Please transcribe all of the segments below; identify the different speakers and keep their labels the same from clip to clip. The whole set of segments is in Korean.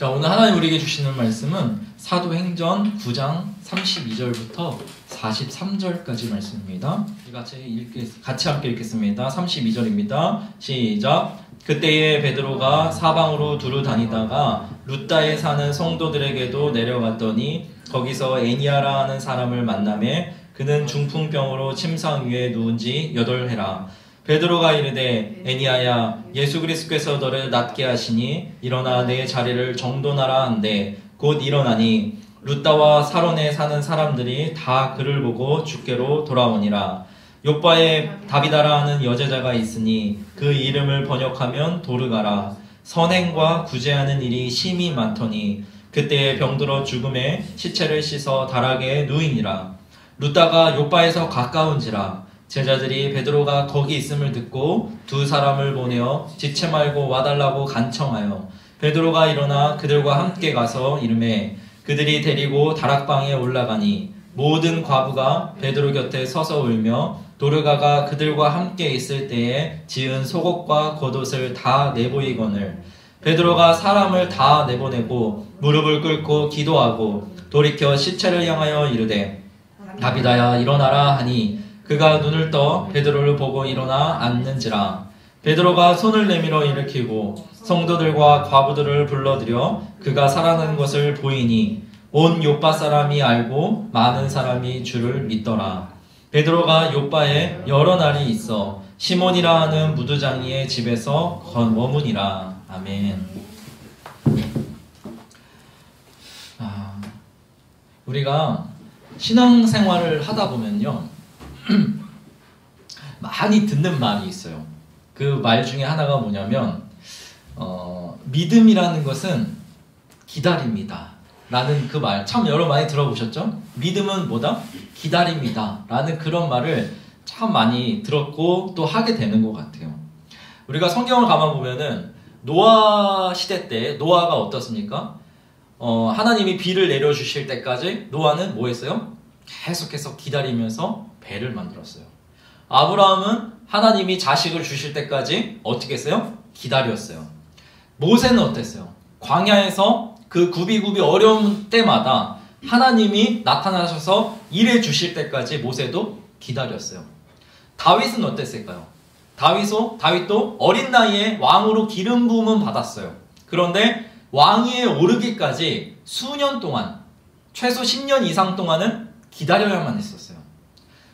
Speaker 1: 자, 오늘 하나님 우리에게 주시는 말씀은 사도행전 9장 32절부터 43절까지 말씀입니다. 같이 함께 읽겠습니다. 32절입니다. 시작. 그때에 베드로가 사방으로 두루 다니다가 루다에 사는 성도들에게도 내려갔더니 거기서 에니아라 하는 사람을 만나매 그는 중풍병으로 침상 위에 누운 지 8해라. 베드로가 이르되 에니아야, 예수 그리스도께서 너를 낫게 하시니 일어나 내 자리를 정돈하라 한데 곧 일어나니 루다와 사론에 사는 사람들이 다 그를 보고 주께로 돌아오니라. 욥바에 다비다라 하는 여제자가 있으니 그 이름을 번역하면 도르가라. 선행과 구제하는 일이 심히 많더니 그때에 병들어 죽음에 시체를 씻어 다락에 누이니라. 루다가 욥바에서 가까운지라. 제자들이 베드로가 거기 있음을 듣고 두 사람을 보내어 지체 말고 와달라고 간청하여 베드로가 일어나 그들과 함께 가서 이르매 그들이 데리고 다락방에 올라가니 모든 과부가 베드로 곁에 서서 울며 도르가가 그들과 함께 있을 때에 지은 속옷과 겉옷을 다 내보이거늘 베드로가 사람을 다 내보내고 무릎을 꿇고 기도하고 돌이켜 시체를 향하여 이르되 다비다야 일어나라 하니 그가 눈을 떠 베드로를 보고 일어나 앉는지라. 베드로가 손을 내밀어 일으키고 성도들과 과부들을 불러들여 그가 살아난 것을 보이니 온 욥바 사람이 알고 많은 사람이 주를 믿더라. 베드로가 욥바에 여러 날이 있어 시몬이라 하는 무두장이의 집에서 머무니라. 아멘. 우리가 신앙생활을 하다 보면요 많이 듣는 말이 있어요. 그 말 중에 하나가 뭐냐면 믿음이라는 것은 기다립니다 라는 그 말 참 여러 많이 들어보셨죠? 믿음은 뭐다? 기다립니다 라는 그런 말을 참 많이 들었고 또 하게 되는 것 같아요. 우리가 성경을 가만 보면은 노아 시대 때 노아가 어떻습니까? 하나님이 비를 내려주실 때까지 노아는 뭐 했어요? 계속해서 기다리면서 배를 만들었어요. 아브라함은 하나님이 자식을 주실 때까지 어떻게 했어요? 기다렸어요. 모세는 어땠어요? 광야에서 그 굽이굽이 어려운 때마다 하나님이 나타나셔서 일해 주실 때까지 모세도 기다렸어요. 다윗은 어땠을까요? 다윗도 어린 나이에 왕으로 기름 부음은 받았어요. 그런데 왕위에 오르기까지 수년 동안, 최소 10년 이상 동안은 기다려야만 했었어요.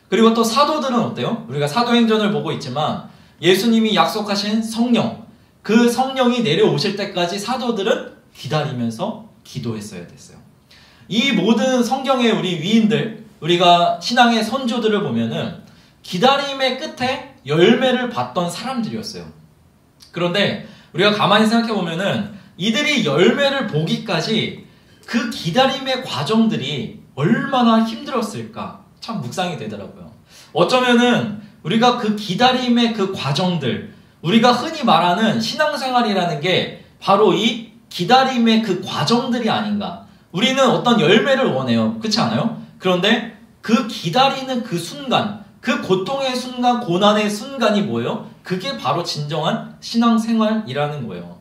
Speaker 1: 그리고 또 사도들은 어때요? 우리가 사도행전을 보고 있지만 예수님이 약속하신 성령, 그 성령이 내려오실 때까지 사도들은 기다리면서 기도했어야 됐어요. 이 모든 성경의 우리 위인들, 우리가 신앙의 선조들을 보면은 기다림의 끝에 열매를 봤던 사람들이었어요. 그런데 우리가 가만히 생각해 보면은 이들이 열매를 보기까지 그 기다림의 과정들이 얼마나 힘들었을까 참 묵상이 되더라고요. 어쩌면은 우리가 그 기다림의 그 과정들, 우리가 흔히 말하는 신앙생활이라는 게 바로 이 기다림의 그 과정들이 아닌가. 우리는 어떤 열매를 원해요. 그렇지 않아요? 그런데 그 기다리는 그 순간, 그 고통의 순간, 고난의 순간이 뭐예요? 그게 바로 진정한 신앙생활이라는 거예요.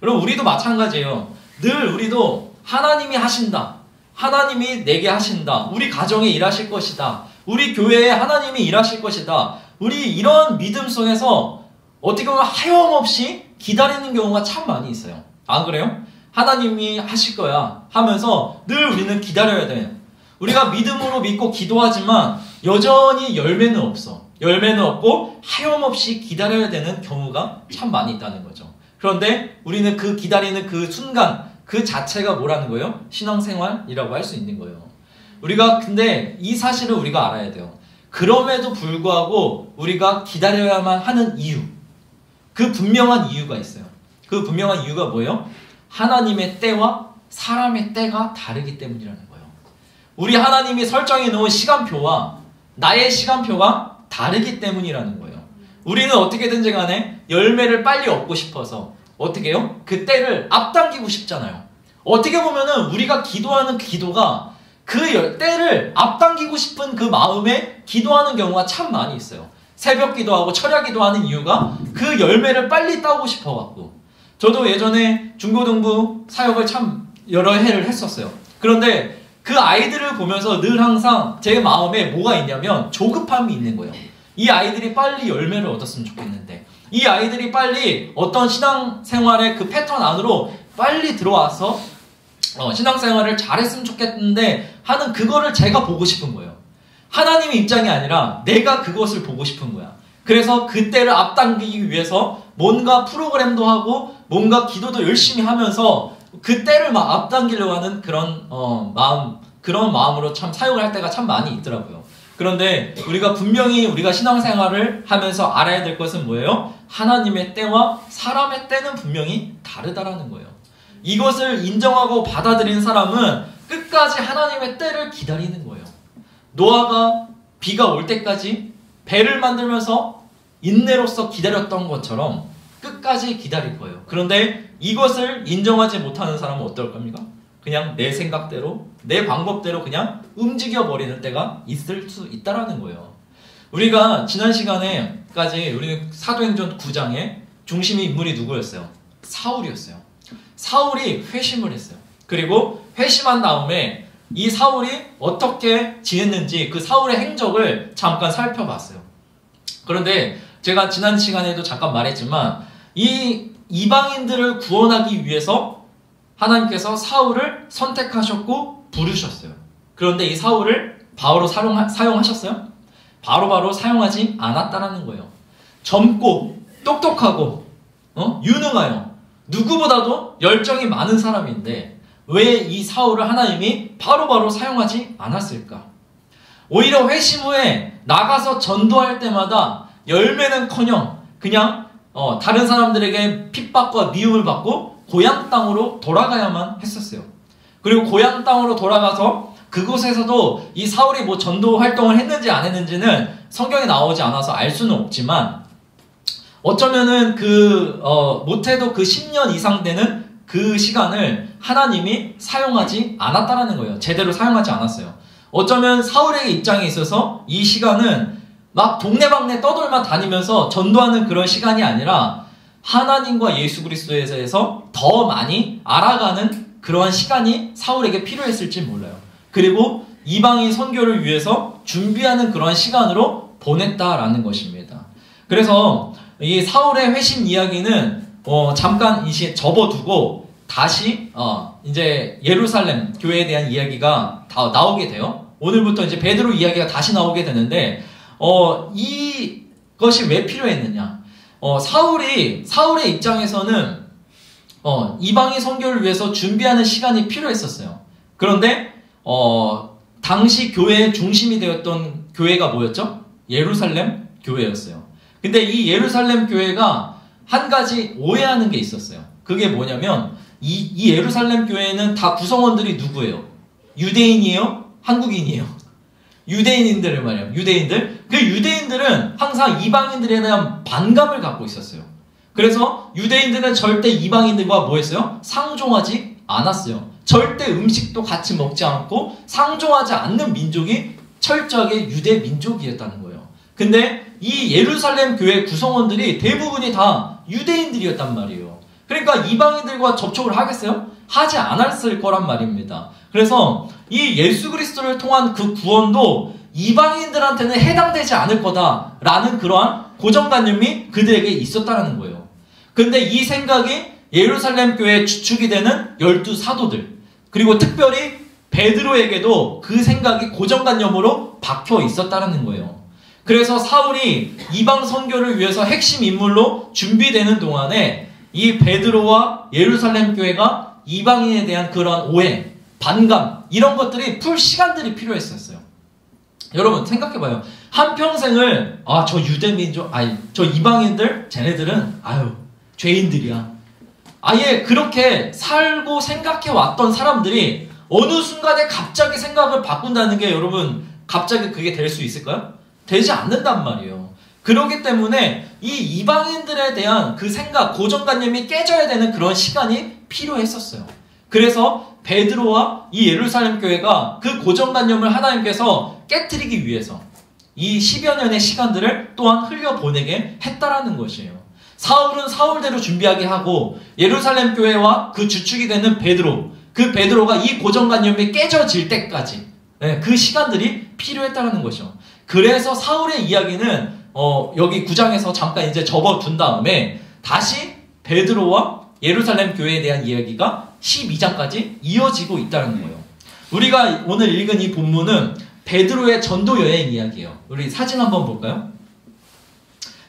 Speaker 1: 여러분, 우리도 마찬가지예요. 늘 우리도 하나님이 하신다. 하나님이 내게 하신다. 우리 가정에 일하실 것이다. 우리 교회에 하나님이 일하실 것이다. 우리 이런 믿음 속에서 어떻게 보면 하염없이 기다리는 경우가 참 많이 있어요. 안 그래요? 하나님이 하실 거야 하면서 늘 우리는 기다려야 돼요. 우리가 믿음으로 믿고 기도하지만 여전히 열매는 없어. 열매는 없고 하염없이 기다려야 되는 경우가 참 많이 있다는 거죠. 그런데 우리는 그 기다리는 그 순간 그 자체가 뭐라는 거예요? 신앙생활이라고 할 수 있는 거예요. 우리가 근데 이 사실을 우리가 알아야 돼요. 그럼에도 불구하고 우리가 기다려야만 하는 이유, 그 분명한 이유가 있어요. 그 분명한 이유가 뭐예요? 하나님의 때와 사람의 때가 다르기 때문이라는 거예요. 우리 하나님이 설정해 놓은 시간표와 나의 시간표가 다르기 때문이라는 거예요. 우리는 어떻게든지 간에 열매를 빨리 얻고 싶어서 어떻게 해요? 그 때를 앞당기고 싶잖아요. 어떻게 보면은 우리가 기도하는 기도가 그 때를 앞당기고 싶은 그 마음에 기도하는 경우가 참 많이 있어요. 새벽 기도하고 철야 기도하는 이유가 그 열매를 빨리 따고 싶어갖고 저도 예전에 중고등부 사역을 참 여러 해를 했었어요. 그런데 그 아이들을 보면서 늘 항상 제 마음에 뭐가 있냐면 조급함이 있는 거예요. 이 아이들이 빨리 열매를 얻었으면 좋겠는데, 이 아이들이 빨리 어떤 신앙생활의 그 패턴 안으로 빨리 들어와서 신앙생활을 잘했으면 좋겠는데 하는 그거를 제가 보고 싶은 거예요. 하나님의 입장이 아니라 내가 그것을 보고 싶은 거야. 그래서 그때를 앞당기기 위해서 뭔가 프로그램도 하고 뭔가 기도도 열심히 하면서 그때를 막 앞당기려고 하는 그런 그런 마음으로 참 사역을 할 때가 참 많이 있더라고요. 그런데 우리가 분명히 우리가 신앙생활을 하면서 알아야 될 것은 뭐예요? 하나님의 때와 사람의 때는 분명히 다르다라는 거예요. 이것을 인정하고 받아들인 사람은 끝까지 하나님의 때를 기다리는 거예요. 노아가 비가 올 때까지 배를 만들면서 인내로서 기다렸던 것처럼 끝까지 기다릴 거예요. 그런데 이것을 인정하지 못하는 사람은 어떨 겁니까? 그냥 내 생각대로, 내 방법대로 그냥 움직여버리는 때가 있을 수 있다라는 거예요. 우리가 지난 시간에까지 우리는 사도행전 9장에 중심의 인물이 누구였어요? 사울이었어요. 사울이 회심을 했어요. 그리고 회심한 다음에 이 사울이 어떻게 지냈는지 그 사울의 행적을 잠깐 살펴봤어요. 그런데 제가 지난 시간에도 잠깐 말했지만 이 이방인들을 구원하기 위해서 하나님께서 사울을 선택하셨고 부르셨어요. 그런데 이 사울을 바로 사용하셨어요? 바로 사용하지 않았다라는 거예요. 젊고 똑똑하고 유능하여 누구보다도 열정이 많은 사람인데 왜 이 사울을 하나님이 바로 사용하지 않았을까? 오히려 회심 후에 나가서 전도할 때마다 열매는커녕 그냥 다른 사람들에게 핍박과 미움을 받고 고향 땅으로 돌아가야만 했었어요. 그리고 고향 땅으로 돌아가서 그곳에서도 이 사울이 뭐 전도 활동을 했는지 안 했는지는 성경에 나오지 않아서 알 수는 없지만 어쩌면은 못해도 그 10년 이상 되는 그 시간을 하나님이 사용하지 않았다라는 거예요. 제대로 사용하지 않았어요. 어쩌면 사울의 입장에 있어서 이 시간은 막 동네방네 떠돌만 다니면서 전도하는 그런 시간이 아니라 하나님과 예수 그리스도에 대해서 더 많이 알아가는 그러한 시간이 사울에게 필요했을지 몰라요. 그리고 이방인 선교를 위해서 준비하는 그러한 시간으로 보냈다라는 것입니다. 그래서 이 사울의 회심 이야기는 잠깐 이제 접어두고 다시 이제 예루살렘 교회에 대한 이야기가 다 나오게 돼요. 오늘부터 이제 베드로 이야기가 다시 나오게 되는데 이것이 왜 필요했느냐? 사울의 입장에서는 이방인 선교를 위해서 준비하는 시간이 필요했었어요. 그런데 당시 교회의 중심이 되었던 교회가 뭐였죠? 예루살렘 교회였어요. 근데 이 예루살렘 교회가 한 가지 오해하는 게 있었어요. 그게 뭐냐면 이 예루살렘 교회는 다 구성원들이 누구예요? 유대인이에요? 한국인이에요? 유대인들을 말이에요. 유대인들. 그 유대인들은 항상 이방인들에 대한 반감을 갖고 있었어요. 그래서 유대인들은 절대 이방인들과 뭐 했어요? 상종하지 않았어요. 절대 음식도 같이 먹지 않고 상종하지 않는 민족이 철저하게 유대 민족이었다는 거예요. 근데 이 예루살렘 교회 구성원들이 대부분이 다 유대인들이었단 말이에요. 그러니까 이방인들과 접촉을 하겠어요? 하지 않았을 거란 말입니다. 그래서 이 예수 그리스도를 통한 그 구원도 이방인들한테는 해당되지 않을 거다라는 그러한 고정관념이 그들에게 있었다는 거예요. 근데 이 생각이 예루살렘 교회의 주축이 되는 12사도들 그리고 특별히 베드로에게도 그 생각이 고정관념으로 박혀 있었다는 거예요. 그래서 사울이 이방 선교를 위해서 핵심 인물로 준비되는 동안에 이 베드로와 예루살렘 교회가 이방인에 대한 그런 오해, 반감 이런 것들이 풀 시간들이 필요했었어요. 여러분 생각해봐요. 한평생을 저 유대민족, 저 이방인들 쟤네들은 죄인들이야. 아예 그렇게 살고 생각해왔던 사람들이 어느 순간에 갑자기 생각을 바꾼다는 게 여러분 갑자기 그게 될 수 있을까요? 되지 않는단 말이에요. 그렇기 때문에 이 이방인들에 대한 그 생각, 고정관념이 깨져야 되는 그런 시간이 필요했었어요. 그래서 베드로와 이 예루살렘 교회가 그 고정관념을 하나님께서 깨트리기 위해서 이 10여 년의 시간들을 또한 흘려보내게 했다라는 것이에요. 사울은 사울대로 준비하게 하고 예루살렘 교회와 그 주축이 되는 베드로, 그 베드로가 이 고정관념이 깨져질 때까지 그 시간들이 필요했다는 것이죠. 그래서 사울의 이야기는 여기 9장에서 잠깐 이제 접어둔 다음에 다시 베드로와 예루살렘 교회에 대한 이야기가 12장까지 이어지고 있다는 거예요. 우리가 오늘 읽은 이 본문은 베드로의 전도 여행 이야기예요. 우리 사진 한번 볼까요?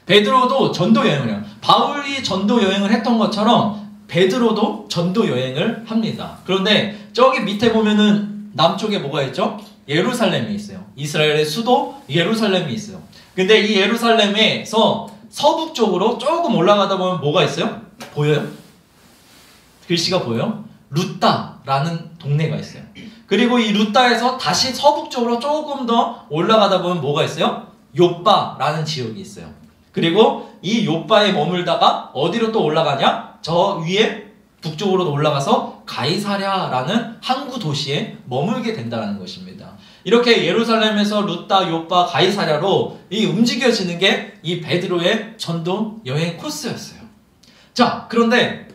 Speaker 1: 베드로도 전도 여행을 해요. 바울이 전도 여행을 했던 것처럼 베드로도 전도 여행을 합니다. 그런데 저기 밑에 보면은 남쪽에 뭐가 있죠? 예루살렘이 있어요. 이스라엘의 수도 예루살렘이 있어요. 근데 이 예루살렘에서 서북쪽으로 조금 올라가다 보면 뭐가 있어요? 보여요? 글씨가 보여요? 루따라는 동네가 있어요. 그리고 이 루따에서 다시 서북쪽으로 조금 더 올라가다 보면 뭐가 있어요? 요빠라는 지역이 있어요. 그리고 이 요빠에 머물다가 어디로 또 올라가냐? 저 위에 북쪽으로 올라가서 가이사랴라는 항구 도시에 머물게 된다는 것입니다. 이렇게 예루살렘에서 루따, 요빠, 가이사랴로 이 움직여지는 게 이 베드로의 전도 여행 코스였어요. 자, 그런데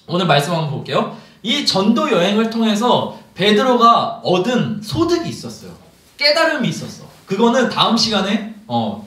Speaker 1: 오늘 말씀 한번 볼게요. 이 전도 여행을 통해서 베드로가 얻은 소득이 있었어요. 깨달음이 있었어. 그거는 다음 시간에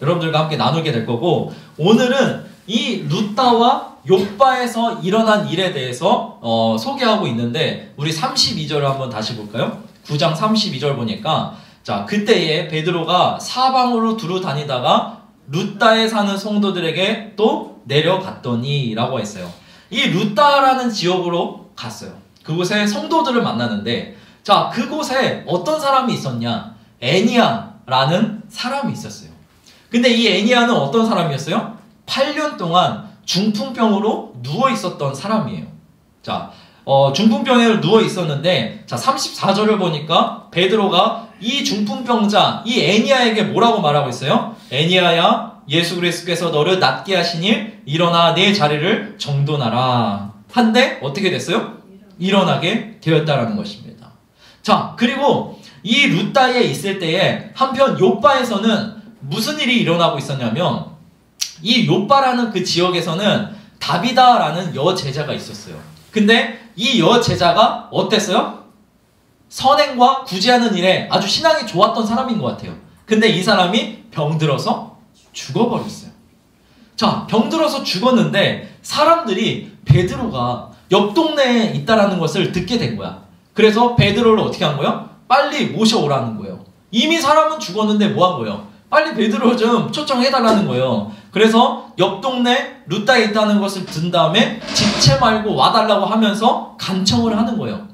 Speaker 1: 여러분들과 함께 나누게 될 거고, 오늘은 이 루따와 요빠에서 일어난 일에 대해서 소개하고 있는데, 우리 32절을 한번 다시 볼까요? 9장 32절 보니까, 자, 그때에 베드로가 사방으로 두루 다니다가 루따에 사는 성도들에게 또 내려갔더니 라고 했어요. 이 루따라는 지역으로 갔어요. 그곳에 성도들을 만나는데, 자, 그곳에 어떤 사람이 있었냐? 애니아라는 사람이 있었어요. 근데 이 애니아는 어떤 사람이었어요? 8년 동안 중풍병으로 누워 있었던 사람이에요. 자, 중풍병에 누워 있었는데, 자, 34절을 보니까 베드로가 이 중풍병자, 이 애니아에게 뭐라고 말하고 있어요? 애니아야, 예수 그리스도께서 너를 낫게 하시니 일어나 내 자리를 정돈하라. 한데 어떻게 됐어요? 일어나게 되었다라는 것입니다. 자, 그리고 이 루따에 있을 때에 한편 요빠에서는 무슨 일이 일어나고 있었냐면, 이 요빠라는 그 지역에서는 다비다라는 여제자가 있었어요. 근데 이 여제자가 어땠어요? 선행과 구제하는 일에 아주 신앙이 좋았던 사람인 것 같아요. 근데 이 사람이 병들어서 죽어버렸어요. 자, 병들어서 죽었는데 사람들이 베드로가 옆 동네에 있다라는 것을 듣게 된 거야. 그래서 베드로를 어떻게 한 거예요? 빨리 모셔오라는 거예요. 이미 사람은 죽었는데 뭐 한 거예요? 빨리 베드로 좀 초청해달라는 거예요. 그래서 옆 동네 루따에 있다는 것을 든 다음에 집채 말고 와달라고 하면서 간청을 하는 거예요.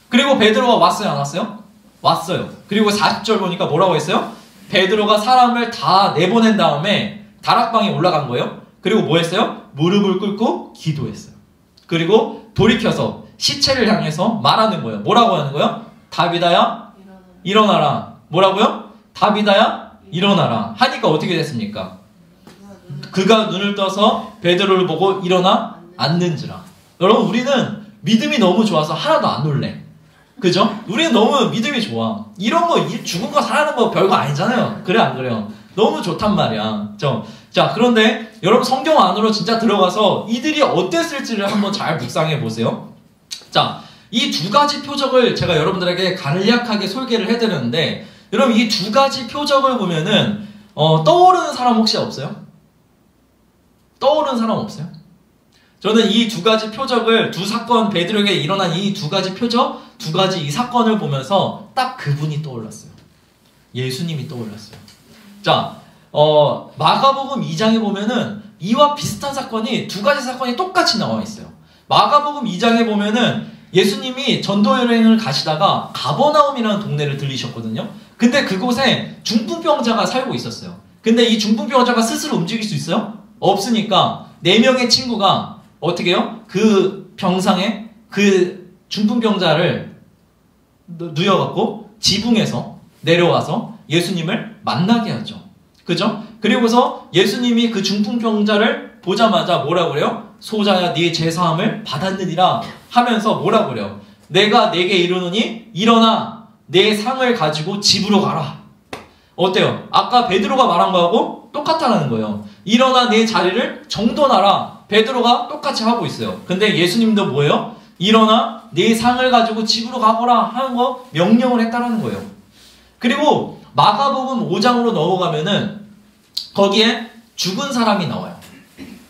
Speaker 1: 그리고 베드로가 왔어요, 안 왔어요? 왔어요. 그리고 40절 보니까 뭐라고 했어요? 베드로가 사람을 다 내보낸 다음에 다락방에 올라간 거예요. 그리고 뭐 했어요? 무릎을 꿇고 기도했어요. 그리고 돌이켜서 시체를 향해서 말하는 거예요. 뭐라고 하는 거예요? 다비다야, 일어나라. 뭐라고요? 다비다야, 일어나라. 하니까 어떻게 됐습니까? 그가 눈을 떠서 베드로를 보고 일어나 앉는지라. 여러분, 우리는 믿음이 너무 좋아서 하나도 안 놀래. 그죠? 우리는 너무 믿음이 좋아. 이런 거, 죽은 거 살아나는 거 별거 아니잖아요. 그래, 안 그래요? 너무 좋단 말이야. 자, 그런데 여러분 성경 안으로 진짜 들어가서 이들이 어땠을지를 한번 잘 묵상해 보세요. 자, 이 두 가지 표적을 제가 여러분들에게 간략하게 소개를 해드렸는데, 여러분 이 두 가지 표적을 보면은 떠오르는 사람 혹시 없어요? 떠오르는 사람 없어요? 저는 이 두 가지 표적을, 두 사건, 베드로에게 일어난 이 두 가지 표적, 두 가지 이 사건을 보면서 딱 그분이 떠올랐어요. 예수님이 떠올랐어요. 자, 마가복음 2장에 보면은 이와 비슷한 사건이, 두 가지 사건이 똑같이 나와 있어요. 마가복음 2장에 보면은 예수님이 전도 여행을 가시다가 가버나움이라는 동네를 들리셨거든요. 근데 그곳에 중풍병자가 살고 있었어요. 근데 이 중풍병자가 스스로 움직일 수 있어요? 없으니까 4명의 친구가 어떻게 해요? 그 병상에 그 중풍병자를 누여갖고 지붕에서 내려와서 예수님을 만나게 하죠. 그죠? 그리고서 예수님이 그 중풍병자를 보자마자 뭐라고 그래요? 소자야, 네 죄사함을 받았느니라 하면서 뭐라고 그래요? 내가 네게 이르노니 일어나 내 상을 가지고 집으로 가라. 어때요? 아까 베드로가 말한 거하고 똑같다는 거예요. 일어나 내 자리를 정돈하라. 베드로가 똑같이 하고 있어요. 근데 예수님도 뭐예요? 일어나 네 상을 가지고 집으로 가거라 하는 거 명령을 했다라는 거예요. 그리고 마가복음 5장으로 넘어가면은 거기에 죽은 사람이 나와요.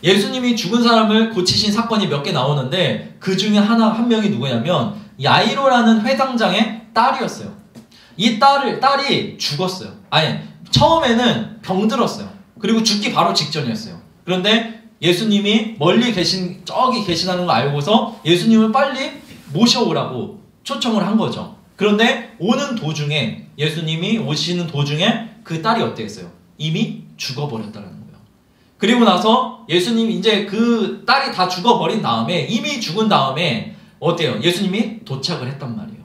Speaker 1: 예수님이 죽은 사람을 고치신 사건이 몇 개 나오는데 그 중에 한 명이 누구냐면 야이로라는 회당장의 딸이었어요. 이 딸이 죽었어요. 아니, 처음에는 병들었어요. 그리고 죽기 바로 직전이었어요. 그런데 예수님이 멀리 저기 계시다는 걸 알고서 예수님을 빨리 모셔오라고 초청을 한 거죠. 그런데 오는 도중에, 예수님이 오시는 도중에 그 딸이 어땠어요? 이미 죽어버렸다는 거예요. 그리고 나서 예수님이 이제 그 딸이 다 죽어버린 다음에, 이미 죽은 다음에 어때요? 예수님이 도착을 했단 말이에요.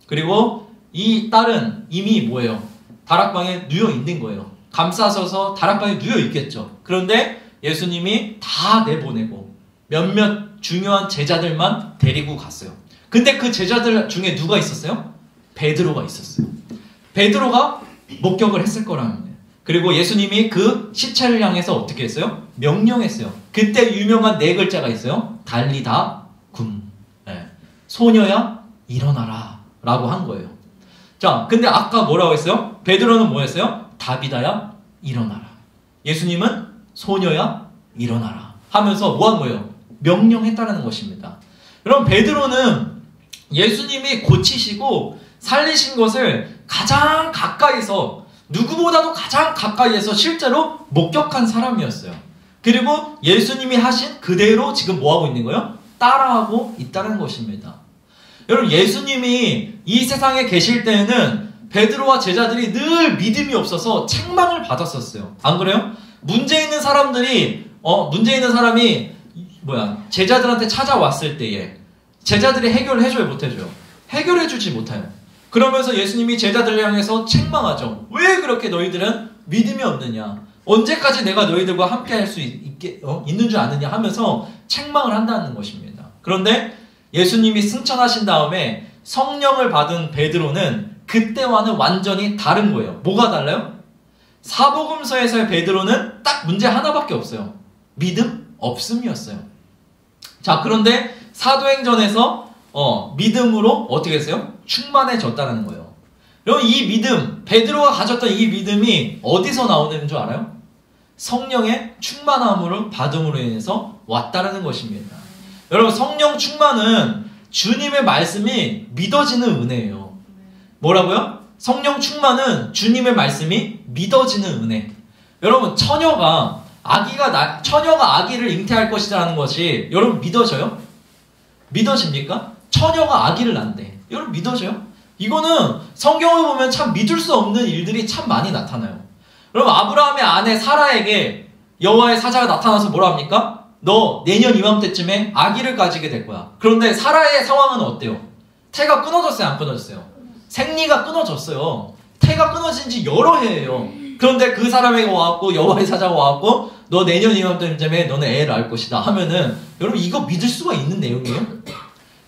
Speaker 1: 그리고 이 딸은 이미 뭐예요? 다락방에 누워 있는 거예요. 감싸서서 다락방에 누워 있겠죠. 그런데 예수님이 다 내보내고 몇몇 중요한 제자들만 데리고 갔어요. 근데 그 제자들 중에 누가 있었어요? 베드로가 있었어요. 베드로가 목격을 했을 거라는 거예요. 그리고 예수님이 그 시체를 향해서 어떻게 했어요? 명령했어요. 그때 유명한 4글자가 있어요. 달리다 굼. 네. 소녀야 일어나라 라고 한 거예요. 자, 근데 아까 뭐라고 했어요? 베드로는 뭐 했어요? 다비다야 일어나라. 예수님은 소녀야 일어나라 하면서 뭐 한 거예요? 명령했다는 것입니다. 그럼 베드로는 예수님이 고치시고 살리신 것을 가장 가까이서, 누구보다도 가장 가까이에서 실제로 목격한 사람이었어요. 그리고 예수님이 하신 그대로 지금 뭐하고 있는 거예요? 따라하고 있다는 것입니다. 여러분, 예수님이 이 세상에 계실 때에는 베드로와 제자들이 늘 믿음이 없어서 책망을 받았었어요. 안 그래요? 문제 있는 사람이 제자들한테 찾아왔을 때에 제자들이 해결을 해줘요, 못해줘요? 해결해주지 못해요. 그러면서 예수님이 제자들을 향해서 책망하죠. 왜 그렇게 너희들은 믿음이 없느냐? 언제까지 내가 너희들과 함께 할 수 있는 줄 아느냐 하면서 책망을 한다는 것입니다. 그런데 예수님이 승천하신 다음에 성령을 받은 베드로는 그때와는 완전히 다른 거예요. 뭐가 달라요? 사복음서에서의 베드로는 딱 문제 하나밖에 없어요. 믿음 없음이었어요. 자, 그런데 사도행전에서 믿음으로 어떻게 했어요? 충만해졌다는 거예요. 여러분, 이 믿음, 베드로가 가졌던 이 믿음이 어디서 나오는 줄 알아요? 성령의 충만함으로 받음으로 인해서 왔다는 것입니다. 여러분, 성령 충만은 주님의 말씀이 믿어지는 은혜예요. 뭐라고요? 성령 충만은 주님의 말씀이 믿어지는 은혜. 여러분, 처녀가 아기를 잉태할 것이라는 것이 여러분 믿어져요? 믿어집니까? 처녀가 아기를 낳는데 여러분 믿어져요? 이거는 성경을 보면 참 믿을 수 없는 일들이 참 많이 나타나요. 여러분, 아브라함의 아내 사라에게 여호와의 사자가 나타나서 뭐라 합니까? 너 내년 이맘때쯤에 아기를 가지게 될 거야. 그런데 사라의 상황은 어때요? 태가 끊어졌어요, 안 끊어졌어요? 생리가 끊어졌어요. 태가 끊어진 지 여러 해예요. 그런데 그 사람에게 와갖고 여호와의 사자가 와갖고 너 내년 이맘때쯤에 너는 애를 낳을 것이다 하면은 여러분 이거 믿을 수가 있는 내용이에요?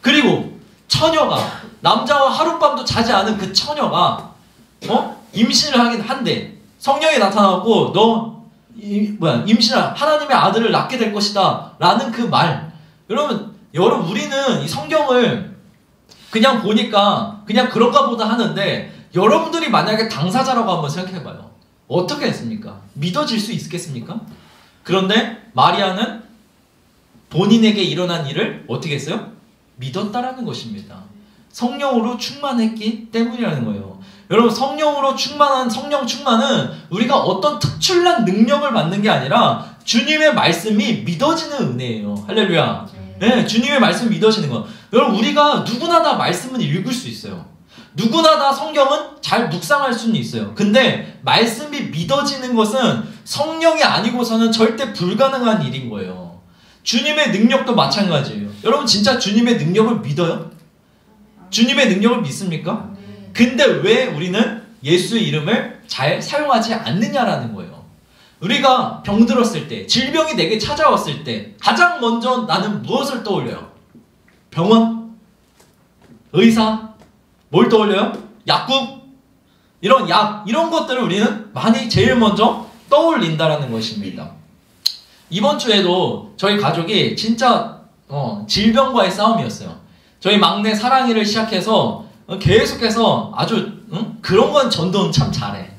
Speaker 1: 그리고 처녀가, 남자와 하룻밤도 자지 않은 그 처녀가 임신을 하긴 한데 성령이 나타나갖고 너 임신할 하나님의 아들을 낳게 될 것이다 라는 그 말. 여러분 우리는 이 성경을 그냥 보니까 그냥 그런가 보다 하는데, 여러분들이 만약에 당사자라고 한번 생각해봐요. 어떻게 했습니까? 믿어질 수 있겠습니까? 그런데 마리아는 본인에게 일어난 일을 어떻게 했어요? 믿었다라는 것입니다. 성령으로 충만했기 때문이라는 거예요. 여러분, 성령으로 충만한 성령 충만은 우리가 어떤 특출난 능력을 받는 게 아니라 주님의 말씀이 믿어지는 은혜예요. 할렐루야. 네, 주님의 말씀이 믿어지는 거. 여러분, 우리가 누구나 다 말씀은 읽을 수 있어요. 누구나 다 성경은 잘 묵상할 수는 있어요. 근데 말씀이 믿어지는 것은 성령이 아니고서는 절대 불가능한 일인 거예요. 주님의 능력도 마찬가지예요. 여러분, 진짜 주님의 능력을 믿어요? 주님의 능력을 믿습니까? 근데 왜 우리는 예수의 이름을 잘 사용하지 않느냐라는 거예요. 우리가 병들었을 때, 질병이 내게 찾아왔을 때 가장 먼저 나는 무엇을 떠올려요? 병원? 의사? 뭘 떠올려요? 약국? 이런 것들을 우리는 많이 제일 먼저 떠올린다라는 것입니다. 이번 주에도 저희 가족이 진짜 질병과의 싸움이었어요. 저희 막내 사랑이를 시작해서 계속해서 아주 그런 건 전도는 참 잘해.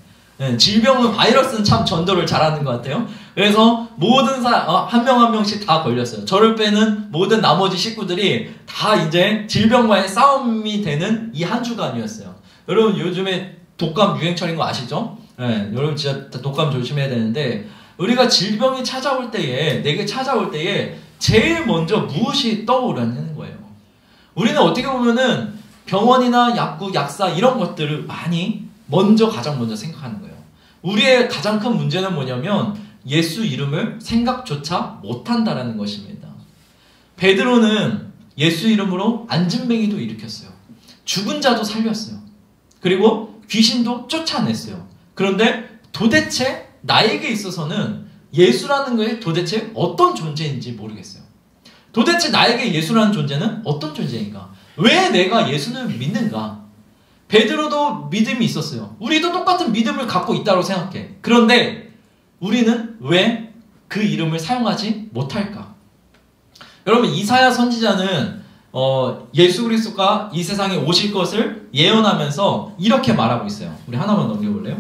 Speaker 1: 질병은 바이러스는 참 전도를 잘하는 것 같아요. 그래서 모든 한 명 한 명씩 다 걸렸어요. 저를 빼는 모든 나머지 식구들이 다 이제 질병과의 싸움이 되는 이 한 주간이었어요. 여러분 요즘에 독감 유행철인 거 아시죠? 여러분 진짜 독감 조심해야 되는데 우리가 질병이 찾아올 때에 내게 찾아올 때에 제일 먼저 무엇이 떠오르는 거예요. 우리는 어떻게 보면은 병원이나 약국, 약사 이런 것들을 많이 가장 먼저 생각하는 거예요. 우리의 가장 큰 문제는 뭐냐면 예수 이름을 생각조차 못한다라는 것입니다. 베드로는 예수 이름으로 안진뱅이도 일으켰어요. 죽은 자도 살렸어요. 그리고 귀신도 쫓아냈어요. 그런데 도대체 나에게 있어서는 예수라는 게 도대체 어떤 존재인지 모르겠어요. 도대체 나에게 예수라는 존재는 어떤 존재인가? 왜 내가 예수를 믿는가? 베드로도 믿음이 있었어요. 우리도 똑같은 믿음을 갖고 있다고 생각해. 그런데 우리는 왜 그 이름을 사용하지 못할까? 여러분 이사야 선지자는 예수 그리스도가 이 세상에 오실 것을 예언하면서 이렇게 말하고 있어요. 우리 하나만 넘겨볼래요?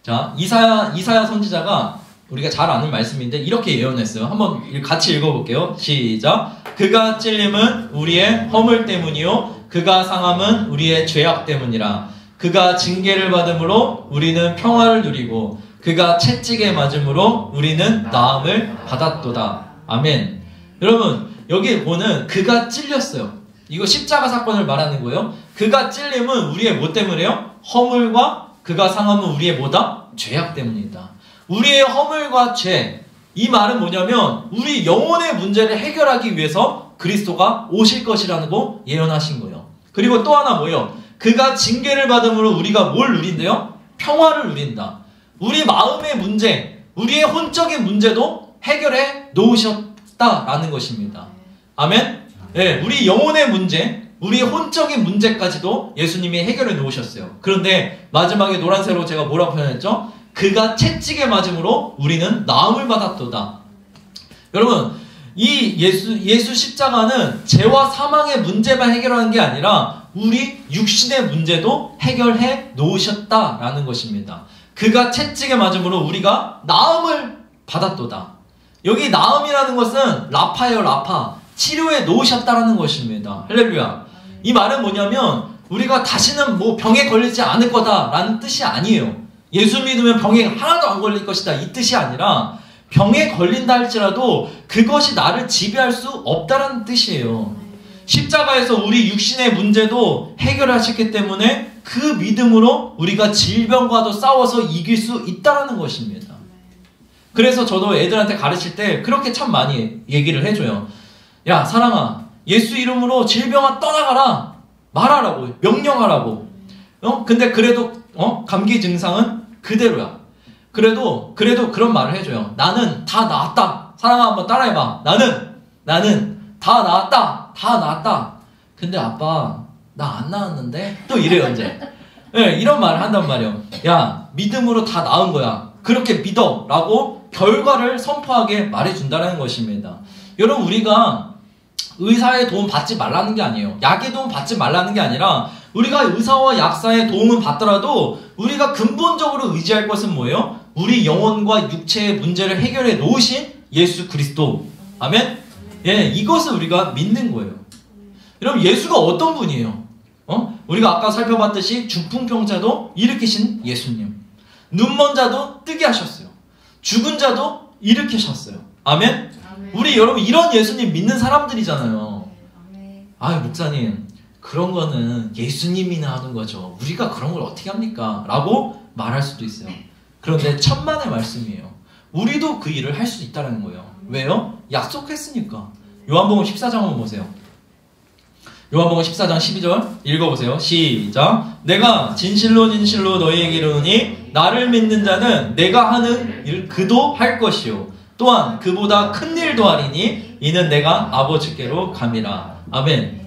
Speaker 1: 자, 이사야 선지자가 우리가 잘 아는 말씀인데 이렇게 예언했어요. 한번 같이 읽어볼게요. 시작. 그가 찔림은 우리의 허물 때문이요 그가 상함은 우리의 죄악 때문이라. 그가 징계를 받음으로 우리는 평화를 누리고 그가 채찍에 맞음으로 우리는 나음을 받았도다. 아멘. 여러분 여기 보는 그가 찔렸어요. 이거 십자가 사건을 말하는 거예요. 그가 찔림은 우리의 뭐 때문에요? 허물과 그가 상함은 우리의 뭐다? 죄악 때문이다. 우리의 허물과 죄. 이 말은 뭐냐면 우리 영혼의 문제를 해결하기 위해서 그리스도가 오실 것이라는 거 예언하신 거예요. 그리고 또 하나 뭐예요? 그가 징계를 받음으로 우리가 뭘 누린대요? 평화를 누린다. 우리 마음의 문제, 우리의 혼적인 문제도 해결해 놓으셨다라는 것입니다. 아멘? 네, 우리 영혼의 문제, 우리의 혼적인 문제까지도 예수님이 해결해 놓으셨어요. 그런데 마지막에 노란색으로 제가 뭐라고 표현했죠? 그가 채찍에 맞음으로 우리는 나음을 받았도다. 여러분, 이 예수 십자가는 죄와 사망의 문제만 해결하는 게 아니라 우리 육신의 문제도 해결해 놓으셨다라는 것입니다. 그가 채찍에 맞음으로 우리가 나음을 받았도다. 여기 나음이라는 것은 라파예요, 라파. 치료해 놓으셨다라는 것입니다. 할렐루야. 이 말은 뭐냐면 우리가 다시는 뭐 병에 걸리지 않을 거다라는 뜻이 아니에요. 예수 믿으면 병에 하나도 안 걸릴 것이다 이 뜻이 아니라 병에 걸린다 할지라도 그것이 나를 지배할 수 없다라는 뜻이에요. 십자가에서 우리 육신의 문제도 해결하셨기 때문에 그 믿음으로 우리가 질병과도 싸워서 이길 수 있다라는 것입니다. 그래서 저도 애들한테 가르칠 때 그렇게 참 많이 얘기를 해줘요. 야 사랑아, 예수 이름으로 질병아 떠나가라 말하라고, 명령하라고. 근데 그래도 감기 증상은 그대로야. 그래도 그런 말을 해줘요. 나는 다 나았다. 사랑아 한번 따라해봐. 나는 다 나았다. 근데 아빠 나 안 나았는데? 또 이래요 이제. 네, 이런 말을 한단 말이에요. 야 믿음으로 다 나은 거야. 그렇게 믿어 라고 결과를 선포하게 말해준다는 것입니다. 여러분 우리가 의사의 도움 받지 말라는 게 아니에요. 약의 도움 받지 말라는 게 아니라 우리가 의사와 약사의 도움은 받더라도 우리가 근본적으로 의지할 것은 뭐예요? 우리 영혼과 육체의 문제를 해결해 놓으신 예수 그리스도. 아멘? 예, 이것을 우리가 믿는 거예요. 여러분 예수가 어떤 분이에요? 우리가 아까 살펴봤듯이 중풍병자도 일으키신 예수님. 눈먼 자도 뜨게 하셨어요. 죽은 자도 일으키셨어요. 아멘? 우리 여러분 이런 예수님 믿는 사람들이잖아요. 아유 목사님 그런 거는 예수님이나 하는 거죠. 우리가 그런 걸 어떻게 합니까? 라고 말할 수도 있어요. 그런데 천만의 말씀이에요. 우리도 그 일을 할 수 있다는 거예요. 왜요? 약속했으니까. 요한복음 14장 한번 보세요. 요한복음 14장 12절 읽어보세요. 시작. 내가 진실로 너희에게 이르노니 나를 믿는 자는 내가 하는 일 그도 할 것이요 또한 그보다 큰 일도 하리니 이는 내가 아버지께로 감이라. 아멘.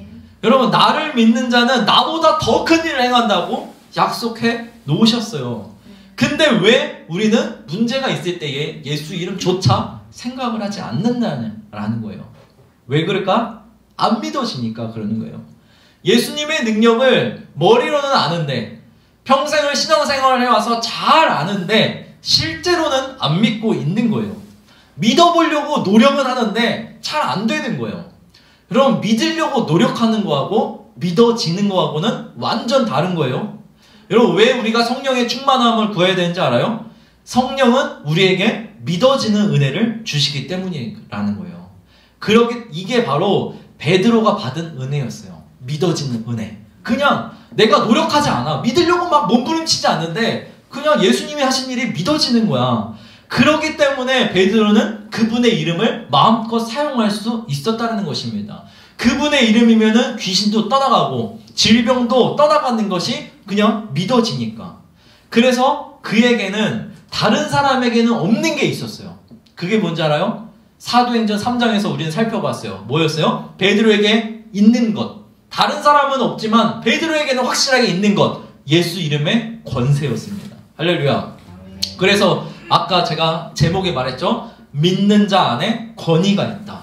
Speaker 1: 여러분 나를 믿는 자는 나보다 더 큰 일을 행한다고 약속해 놓으셨어요. 근데 왜 우리는 문제가 있을 때에 예수 이름조차 생각을 하지 않는다는 거예요. 왜 그럴까? 안 믿어지니까 그러는 거예요. 예수님의 능력을 머리로는 아는데, 평생을 신앙생활을 해와서 잘 아는데 실제로는 안 믿고 있는 거예요. 믿어보려고 노력은 하는데 잘 안 되는 거예요. 그럼 믿으려고 노력하는 거하고 믿어지는 거하고는 완전 다른 거예요. 여러분, 왜 우리가 성령의 충만함을 구해야 되는지 알아요? 성령은 우리에게 믿어지는 은혜를 주시기 때문이라는 거예요. 이게 바로 베드로가 받은 은혜였어요. 믿어지는 은혜. 그냥 내가 노력하지 않아. 믿으려고 막 몸부림치지 않는데 그냥 예수님이 하신 일이 믿어지는 거야. 그렇기 때문에 베드로는 그분의 이름을 마음껏 사용할 수 있었다는 것입니다. 그분의 이름이면은 귀신도 떠나가고 질병도 떠나가는 것이 그냥 믿어지니까. 그래서 그에게는 다른 사람에게는 없는 게 있었어요. 그게 뭔지 알아요? 사도행전 3장에서 우리는 살펴봤어요. 뭐였어요? 베드로에게 있는 것. 다른 사람은 없지만 베드로에게는 확실하게 있는 것. 예수 이름의 권세였습니다. 할렐루야. 그래서 아까 제가 제목에 말했죠. 믿는 자 안에 권위가 있다.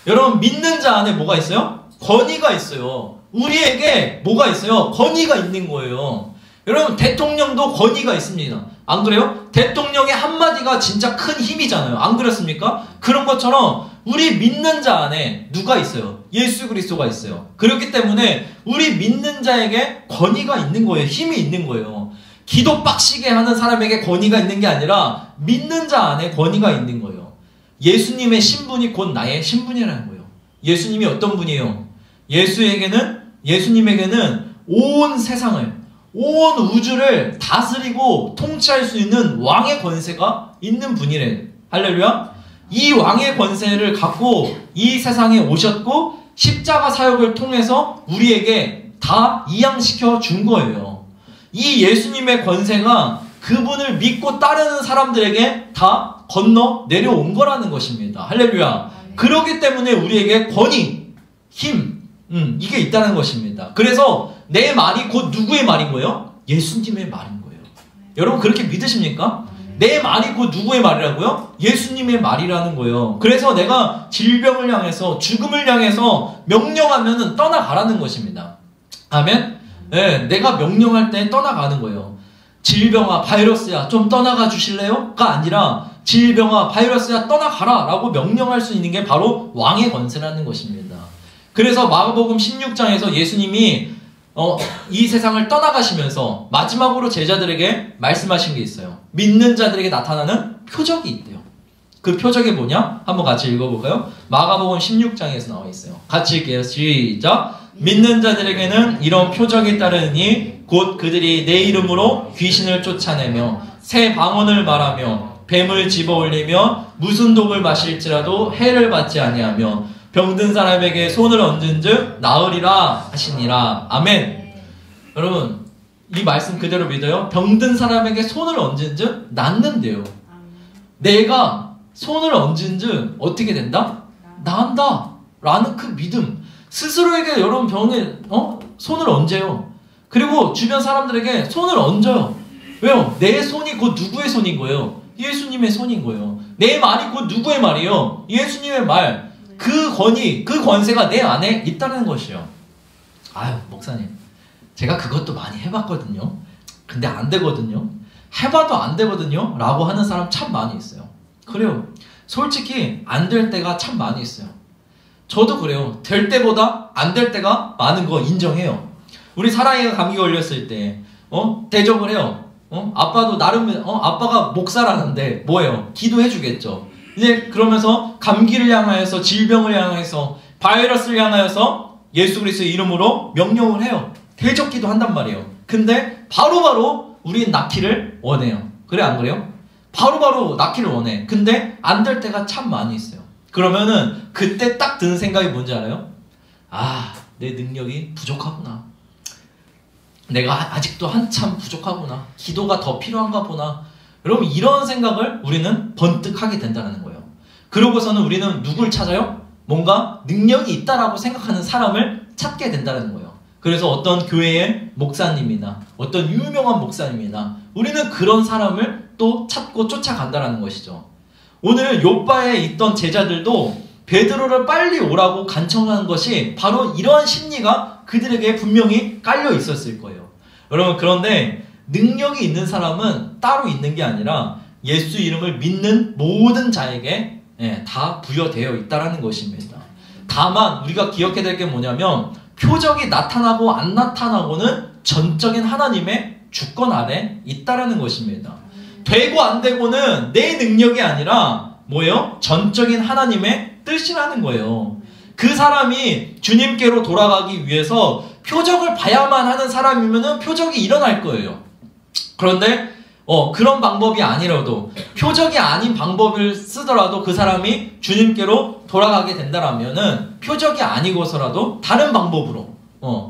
Speaker 1: 여러분, 믿는 자 안에 뭐가 있어요? 권위가 있어요. 우리에게 뭐가 있어요? 권위가 있는 거예요. 여러분, 대통령도 권위가 있습니다. 안 그래요? 대통령의 한마디가 진짜 큰 힘이잖아요. 안 그렇습니까? 그런 것처럼 우리 믿는 자 안에 누가 있어요? 예수 그리스도가 있어요. 그렇기 때문에 우리 믿는 자에게 권위가 있는 거예요. 힘이 있는 거예요. 기도 빡시게 하는 사람에게 권위가 있는 게 아니라 믿는 자 안에 권위가 있는 거예요. 예수님의 신분이 곧 나의 신분이라는 거예요. 예수님이 어떤 분이에요? 예수님에게는 온 세상을, 온 우주를 다스리고 통치할 수 있는 왕의 권세가 있는 분이래요. 할렐루야. 이 왕의 권세를 갖고 이 세상에 오셨고 십자가 사역을 통해서 우리에게 다 이양시켜 준 거예요. 이 예수님의 권세가 그분을 믿고 따르는 사람들에게 다 건너 내려온 거라는 것입니다. 할렐루야. 그렇기 때문에 우리에게 권위, 힘, 이게 있다는 것입니다. 그래서 내 말이 곧 누구의 말인 거예요? 예수님의 말인 거예요. 여러분, 그렇게 믿으십니까? 내 말이 곧 누구의 말이라고요? 예수님의 말이라는 거예요. 그래서 내가 질병을 향해서, 죽음을 향해서 명령하면 떠나가라는 것입니다. 아멘? 네, 내가 명령할 때 떠나가는 거예요. 질병아, 바이러스야, 좀 떠나가 주실래요? 가 아니라 질병아, 바이러스야, 떠나가라 라고 명령할 수 있는 게 바로 왕의 권세라는 것입니다. 그래서 마가복음 16장에서 예수님이 이 세상을 떠나가시면서 마지막으로 제자들에게 말씀하신 게 있어요. 믿는 자들에게 나타나는 표적이 있대요. 그 표적이 뭐냐? 한번 같이 읽어볼까요? 마가복음 16장에서 나와 있어요. 같이 읽게요. 시작! 믿는 자들에게는 이런 표적이 따르니 곧 그들이 내 이름으로 귀신을 쫓아내며 새 방언을 말하며 뱀을 집어올리며 무슨 독을 마실지라도 해를 받지 아니하며 병든 사람에게 손을 얹은즉 나으리라 하시니라. 아멘. 여러분, 이 말씀 그대로 믿어요? 병든 사람에게 손을 얹은즉 낫는데요. 내가 손을 얹은즉 어떻게 된다? 나은다 라는 그 믿음. 스스로에게 여러분 병에 손을 얹어요. 그리고 주변 사람들에게 손을 얹어요. 왜요? 내 손이 곧 누구의 손인 거예요? 예수님의 손인 거예요. 내 말이 곧 누구의 말이에요? 예수님의 말. 그 권위, 그 권세가 내 안에 있다는 것이요. 아유, 목사님, 제가 그것도 많이 해봤거든요. 근데 안 되거든요. 해봐도 안 되거든요. 라고 하는 사람 참 많이 있어요. 그래요. 솔직히 안 될 때가 참 많이 있어요. 저도 그래요. 될 때보다 안 될 때가 많은 거 인정해요. 우리 사랑이가 감기 걸렸을 때 대접을 해요. 아빠도 나름 아빠가 목사라는데 뭐예요? 기도해 주겠죠. 이제 그러면서 감기를 향하여서, 질병을 향해서, 바이러스를 향하여서 예수 그리스도의 이름으로 명령을 해요. 대적기도 한단 말이에요. 근데 바로바로 우린 낫기를 원해요. 그래, 안 그래요? 바로바로 낫기를 원해. 근데 안 될 때가 참 많이 있어요. 그러면은 그때 딱 드는 생각이 뭔지 알아요? 아, 내 능력이 부족하구나. 내가 아직도 한참 부족하구나. 기도가 더 필요한가 보나. 여러분, 이런 생각을 우리는 번뜩 하게 된다는 거예요. 그러고서는 우리는 누굴 찾아요? 뭔가 능력이 있다라고 생각하는 사람을 찾게 된다는 거예요. 그래서 어떤 교회의 목사님이나 어떤 유명한 목사님이나 우리는 그런 사람을 또 찾고 쫓아간다는 것이죠. 오늘 요바에 있던 제자들도 베드로를 빨리 오라고 간청하는 것이 바로 이러한 심리가 그들에게 분명히 깔려 있었을 거예요. 여러분, 그런데 능력이 있는 사람은 따로 있는 게 아니라 예수 이름을 믿는 모든 자에게 다 부여되어 있다는 것입니다. 다만 우리가 기억해야 될 게 뭐냐면 표적이 나타나고 안 나타나고는 전적인 하나님의 주권 아래 있다는 것입니다. 되고 안 되고는 내 능력이 아니라 뭐예요? 전적인 하나님의 뜻이라는 거예요. 그 사람이 주님께로 돌아가기 위해서 표적을 봐야만 하는 사람이면 표적이 일어날 거예요. 그런데 그런 방법이 아니라도 표적이 아닌 방법을 쓰더라도 그 사람이 주님께로 돌아가게 된다라면은 표적이 아니고서라도 다른 방법으로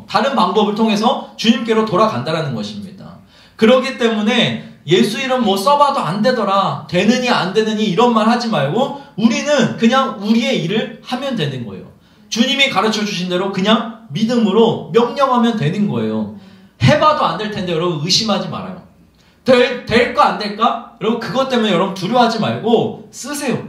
Speaker 1: 다른 방법을 통해서 주님께로 돌아간다라는 것입니다. 그렇기 때문에 예수 이름 뭐 써봐도 안 되더라, 되느니 안 되느니 이런 말 하지 말고 우리는 그냥 우리의 일을 하면 되는 거예요. 주님이 가르쳐 주신 대로 그냥 믿음으로 명령하면 되는 거예요. 해봐도 안 될 텐데 여러분 의심하지 말아요. 될까 안 될까? 여러분 그것 때문에 여러분 두려워하지 말고 쓰세요.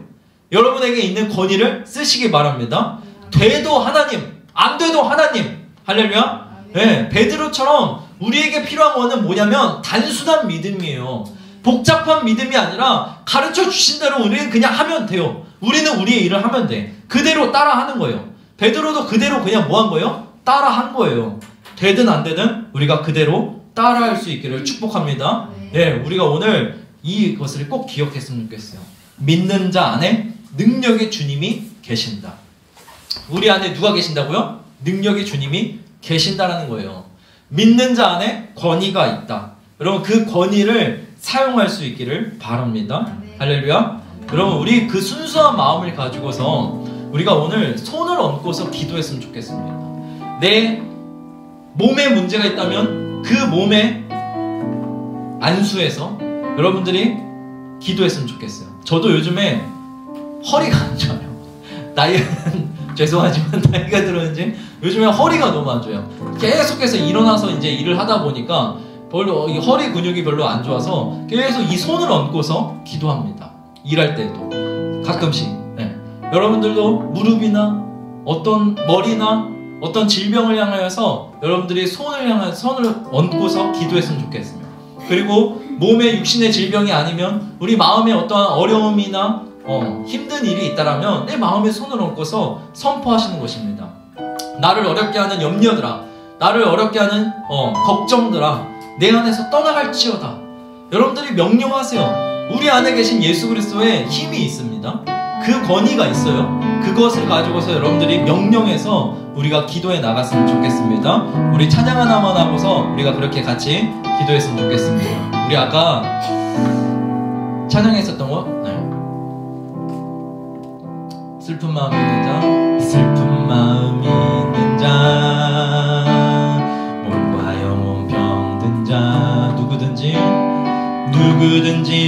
Speaker 1: 여러분에게 있는 권위를 쓰시기 바랍니다. 돼도 하나님, 안 돼도 하나님. 할렐루야. 네, 베드로처럼 우리에게 필요한 거는 뭐냐면 단순한 믿음이에요. 복잡한 믿음이 아니라 가르쳐 주신 대로 우리는 그냥 하면 돼요. 우리는 우리의 일을 하면 돼. 그대로 따라하는 거예요. 베드로도 그대로 그냥 뭐 한 거예요? 따라한 거예요. 되든 안 되든 우리가 그대로 따라할 수 있기를 축복합니다. 네, 우리가 오늘 이것을 꼭 기억했으면 좋겠어요. 믿는 자 안에 능력의 주님이 계신다. 우리 안에 누가 계신다고요? 능력의 주님이 계신다라는 거예요. 믿는 자 안에 권위가 있다. 여러분 그 권위를 사용할 수 있기를 바랍니다. 할렐루야. 여러분 우리 그 순수한 마음을 가지고서 우리가 오늘 손을 얹고서 기도했으면 좋겠습니다. 내 몸에 문제가 있다면 그 몸에 안수해서 여러분들이 기도했으면 좋겠어요. 저도 요즘에 허리가 안 좋아요. 나이는 죄송하지만 나이가 들었는지 요즘에 허리가 너무 안 좋아요. 계속해서 일어나서 이제 일을 하다 보니까 별로 이 허리 근육이 별로 안 좋아서 계속 이 손을 얹고서 기도합니다. 일할 때도 가끔씩. 네. 여러분들도 무릎이나 어떤 머리나 어떤 질병을 향하여서 여러분들이 손을 얹고서 기도했으면 좋겠습니다. 그리고 몸의 육신의 질병이 아니면 우리 마음에 어떠한 어려움이나 힘든 일이 있다라면 내 마음에 손을 얹고서 선포하시는 것입니다. 나를 어렵게 하는 염려들아, 나를 어렵게 하는 걱정들아, 내 안에서 떠나갈지어다. 여러분들이 명령하세요. 우리 안에 계신 예수 그리스도의 힘이 있습니다. 그 권위가 있어요. 그것을 가지고서 여러분들이 명령해서 우리가 기도해 나갔으면 좋겠습니다. 우리 찬양 하나만 하고서 우리가 그렇게 같이 기도했으면 좋겠습니다. 우리 아까 찬양했었던 거? 네. 슬픈 마음 있는 자, 슬픈 마음 있는 자, 몸과 영혼 병든 자, 누구든지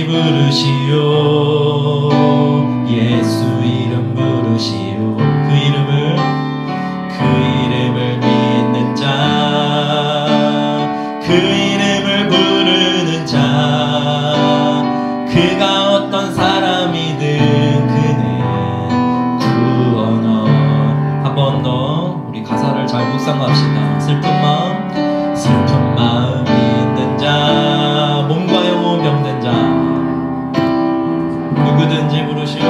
Speaker 1: 부르시오. 예수 이름 부르시오. 그 이름을 믿는 자, 그 이름을 부르는 자, 그가 어떤 사람이든 그는 구원어. 한 번 더 우리 가사를 잘 묵상합시다. 슬픈 마음 있는 자, 몸과 영혼 병든 자, 누구든지 부르시오.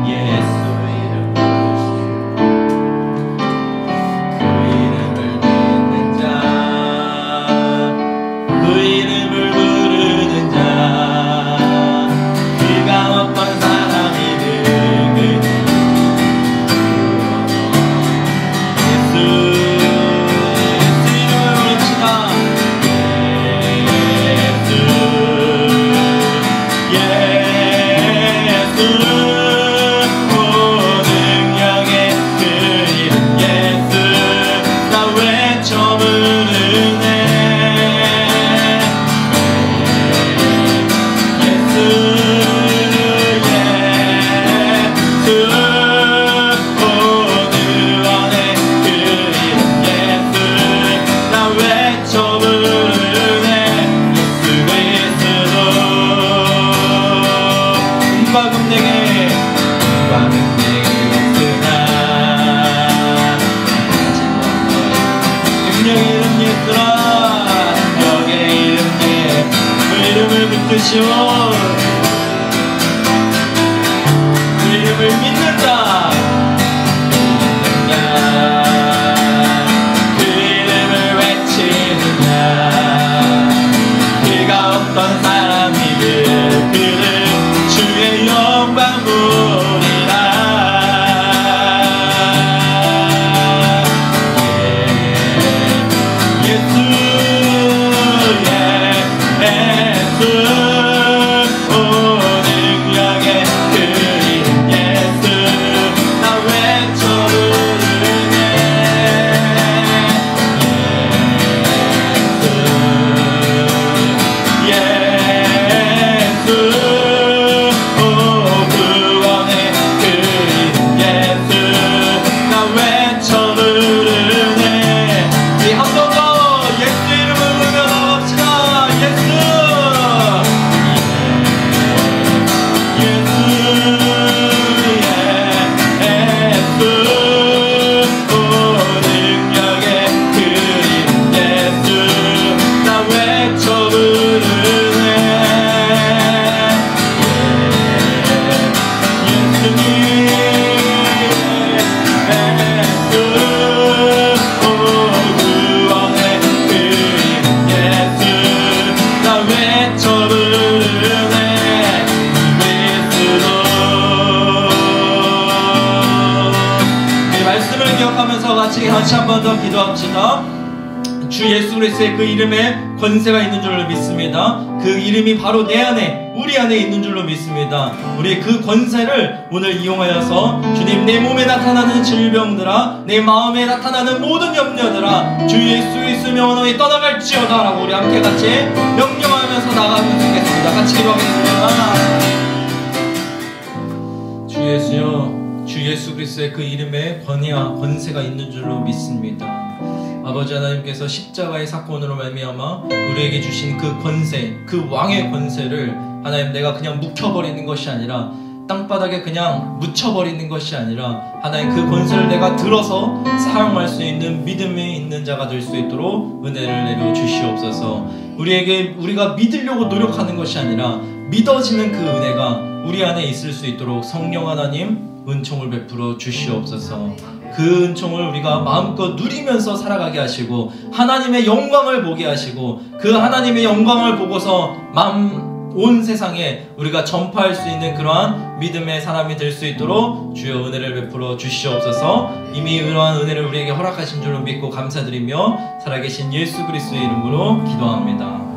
Speaker 1: 예수 이름 부르시오. 그 이름을 믿는 자, 그 이름을 부르는 자, 그가 어떤 사람이든 그는 있으시오. 그 이름을 믿는 자, 그 이름을 외치는 자, 그가 어떤 사람이든 그는 주의 영광 보리라. 같이 한 번 더 기도합시다. 주 예수 그리스도의 그 이름에 권세가 있는 줄로 믿습니다. 그 이름이 바로 내 안에, 우리 안에 있는 줄로 믿습니다. 우리 그 권세를 오늘 이용하여서 주님, 내 몸에 나타나는 질병들아, 내 마음에 나타나는 모든 염려들아, 주 예수 그리스도 명하노니 떠나갈지어다 라고 우리 함께 같이 명령하면서 나가면 되겠습니다. 같이 기도하겠습니다. 주 예수여, 주 예수 그리스도의 그 이름에 권세가 있는 줄로 믿습니다. 아버지 하나님께서 십자가의 사건으로 말미암아 우리에게 주신 그 권세, 그 왕의 권세를 하나님, 내가 그냥 묵혀버리는 것이 아니라, 땅바닥에 그냥 묻혀버리는 것이 아니라, 하나님 그 권세를 내가 들어서 사용할 수 있는 믿음이 있는 자가 될 수 있도록 은혜를 내려 주시옵소서. 우리가 믿으려고 노력하는 것이 아니라 믿어지는 그 은혜가 우리 안에 있을 수 있도록 성령 하나님 은총을 베풀어 주시옵소서. 그 은총을 우리가 마음껏 누리면서 살아가게 하시고, 하나님의 영광을 보게 하시고, 그 하나님의 영광을 보고서 온 세상에 우리가 전파할 수 있는 그러한 믿음의 사람이 될 수 있도록 주여 은혜를 베풀어 주시옵소서. 이미 그러한 은혜를 우리에게 허락하신 줄로 믿고 감사드리며 살아계신 예수 그리스도의 이름으로 기도합니다.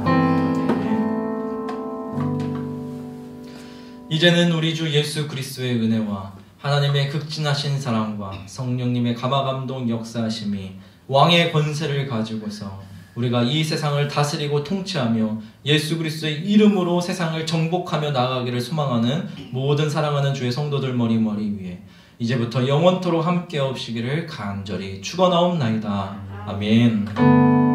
Speaker 1: 이제는 우리 주 예수 그리스도의 은혜와 하나님의 극진하신 사랑과 성령님의 감화감동 역사하심이 왕의 권세를 가지고서 우리가 이 세상을 다스리고 통치하며 예수 그리스도의 이름으로 세상을 정복하며 나아가기를 소망하는 모든 사랑하는 주의 성도들 머리머리 위에 이제부터 영원토록 함께 없시기를 간절히 축원하옵나이다. 아멘.